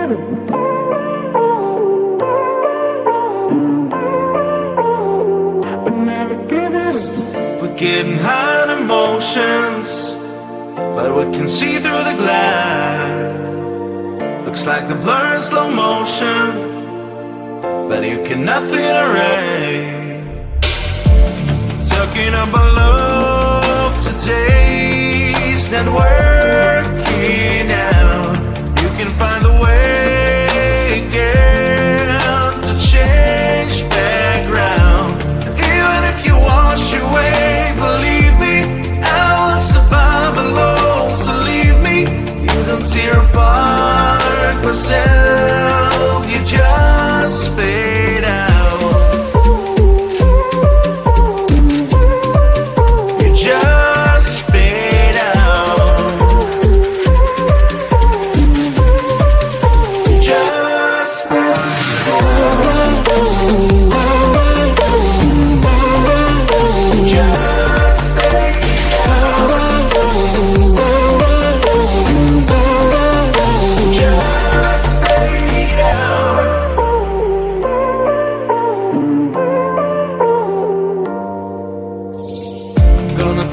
We're getting high on emotions, but we can see through the glass. Looks like the blur in slow motion, but you cannot feel array. Talking about love today's not working out. You can find a way again to change background. Even if you wash away, believe me, I will survive alone. So leave me, you don't tear apart myself, you just fade out. You just fade out. You just fade out.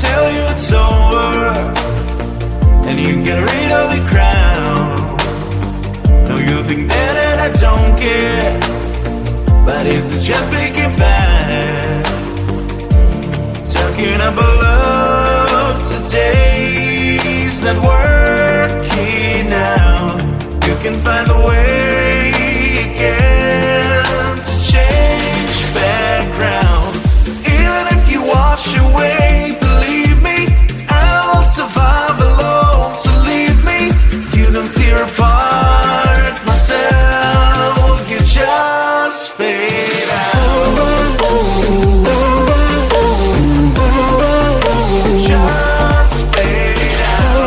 Tell you it's over, and you get rid of the crown. No, you think that I don't care, but it's just big and bad. Talking about love today's not working out. You can find a way again to change background. Even if you wash away, survive alone, so leave me. You don't tear apart myself, you just fade out. Just fade out.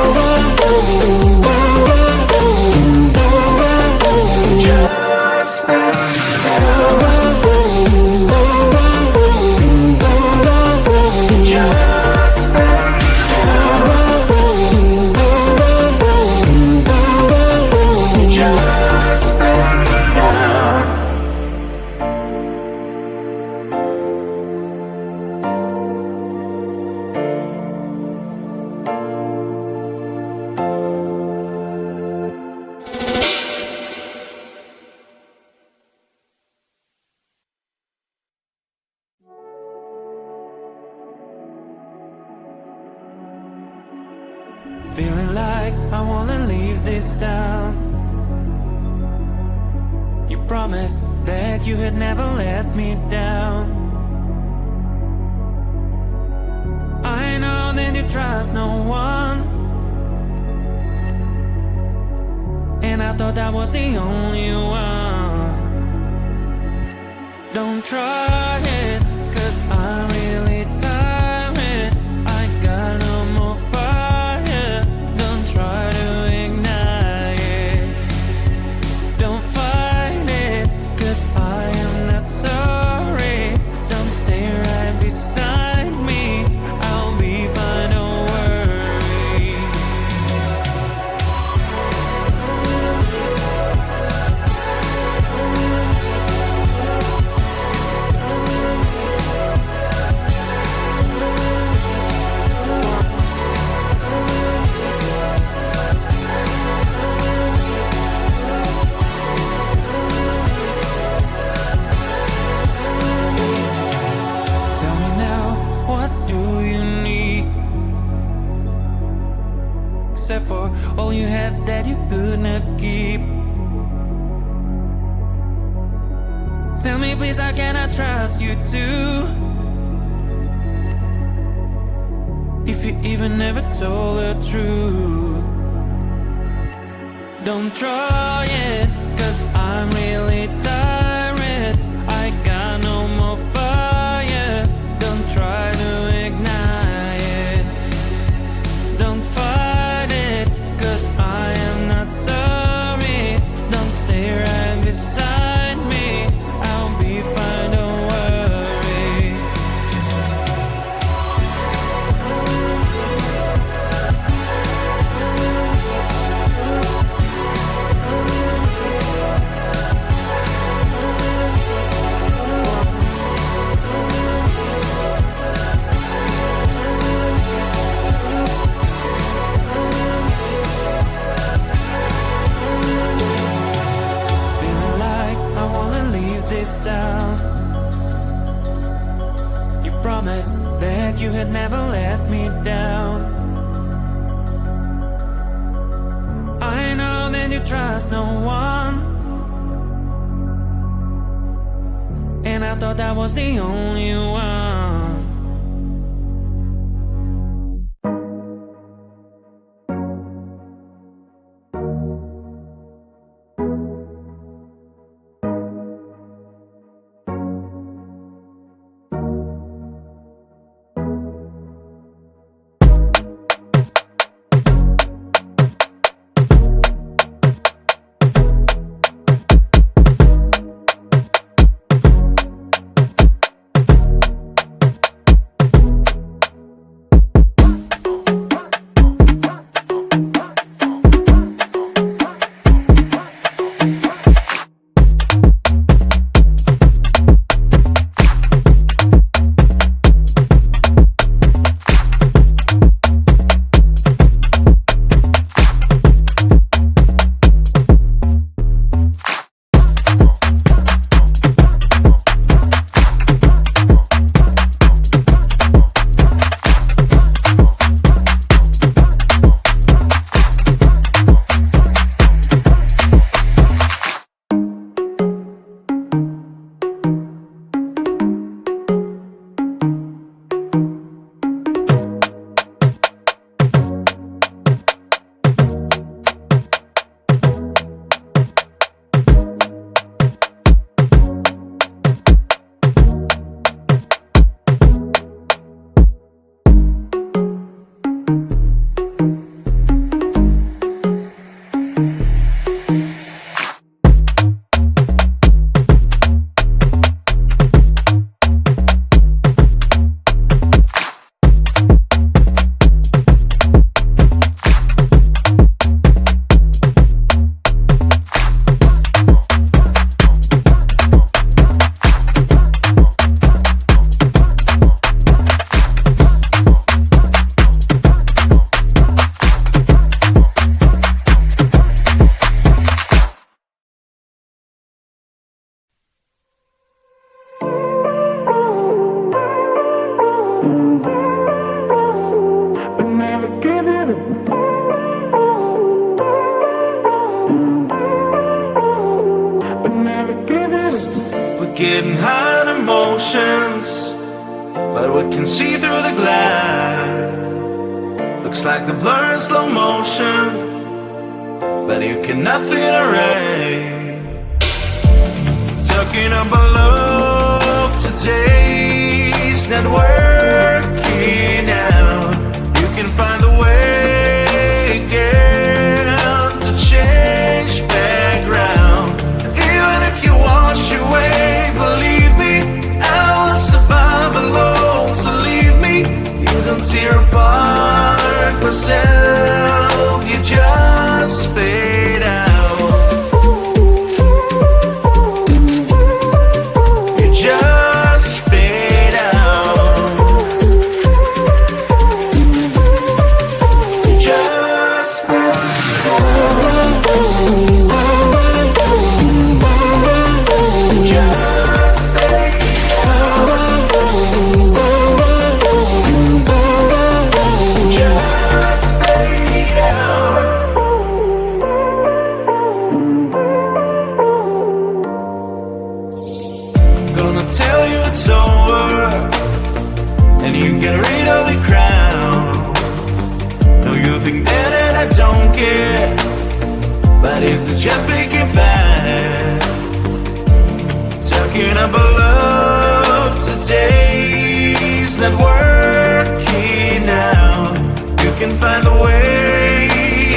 Just fade Feeling like I wanna leave this town. You promised that you had never let me down. I know that you trust no one, and I thought that was the only one. Don't try it, 'cause I'm really tired. I got no more fire. Don't try to ignite it. Don't fight it, 'cause I am not sorry. Don't stay right beside me. I'll be fine, don't worry. Tell me now, what do you need? Except for all you had that you could not keep. Tell me please, how can I trust you too? If you even never told the truth. Don't try it, 'cause I'm really tired. I got no more fire. Don't try to ignite it. Don't fight it, 'cause I am not sorry. Don't stay right beside me. I'll be fine, don't worry. this down. You promised that you had never let me down. I know that you trust no one, and I thought that was the only one. Getting high on emotions, but we can see through the glass. Looks like the blur in slow motion, but you cannot feel erase. Talking about love today's not working out. You can find the way again to change background. Even if you wash away, believe me, I will survive alone. So leave me, you don't tear apart myself, you just fade out. You just fade out. You just fade tell you it's over, and you get rid of the crown. No, you think that I don't care, but it's just making bad. Talking about love today's not working out. You can find a way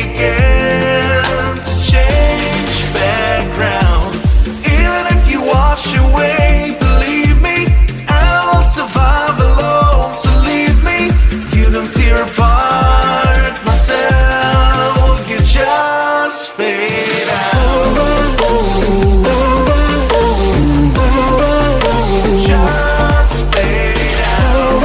again to change background. Even if you wash away, survive alone, so leave me. You don't tear apart myself, you just fade out. Just fade out.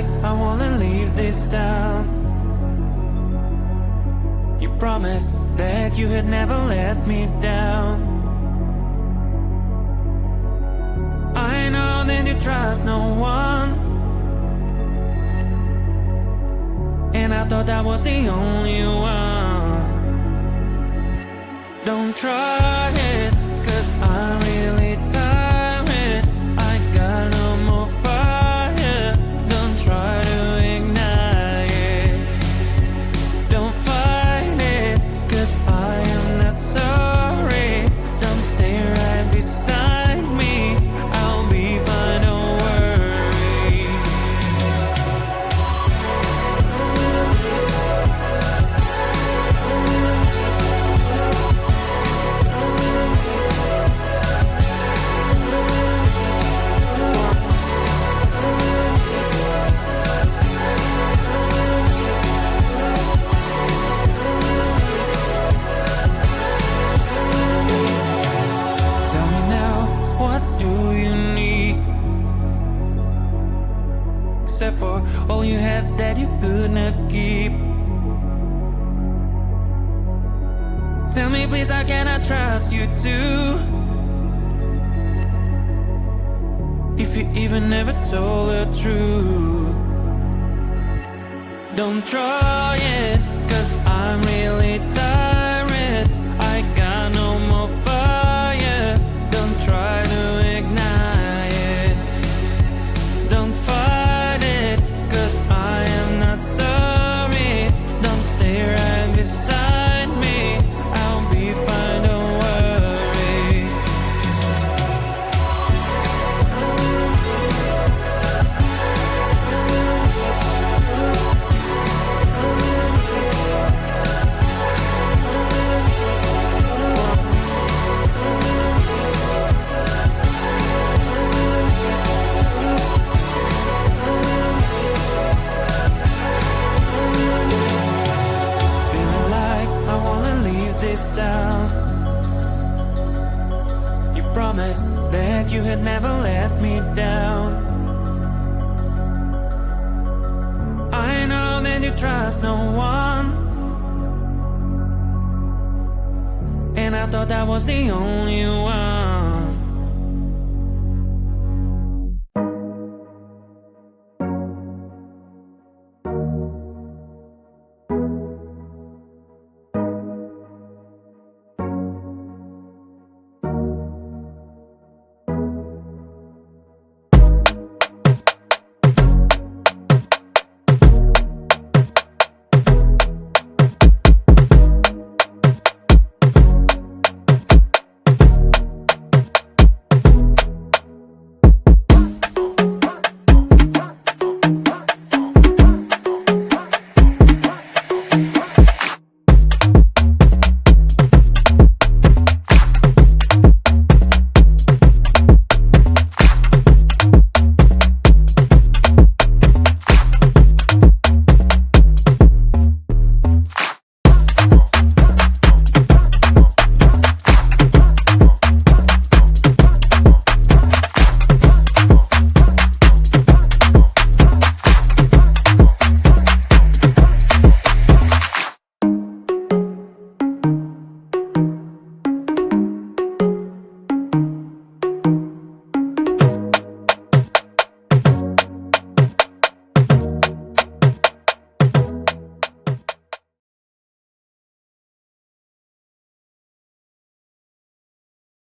like I wanna leave this town. You promised that you had never let me down. I know that you trust no one, and I thought that was the only one. Don't try it, 'cause I'm really tired. I got no more fire. Don't try to ignite it. Don't fight it, 'cause I am not sorry. Don't stay right beside me. I'll be fine, don't worry. Tell me now, what do you need? Except for all you had that you could not keep. Tell me please, how can I trust you too? If you even never told the truth. Don't try it, 'cause I'm really tired. I got no more fire. Don't try to ignite it. Don't fight it, 'cause I am not sorry. Don't stay right beside me. I'll be fine, don't worry. Feeling like I wanna leave this town. You promised that you had never let me down. I know that you trust no one, and I thought that was the only one.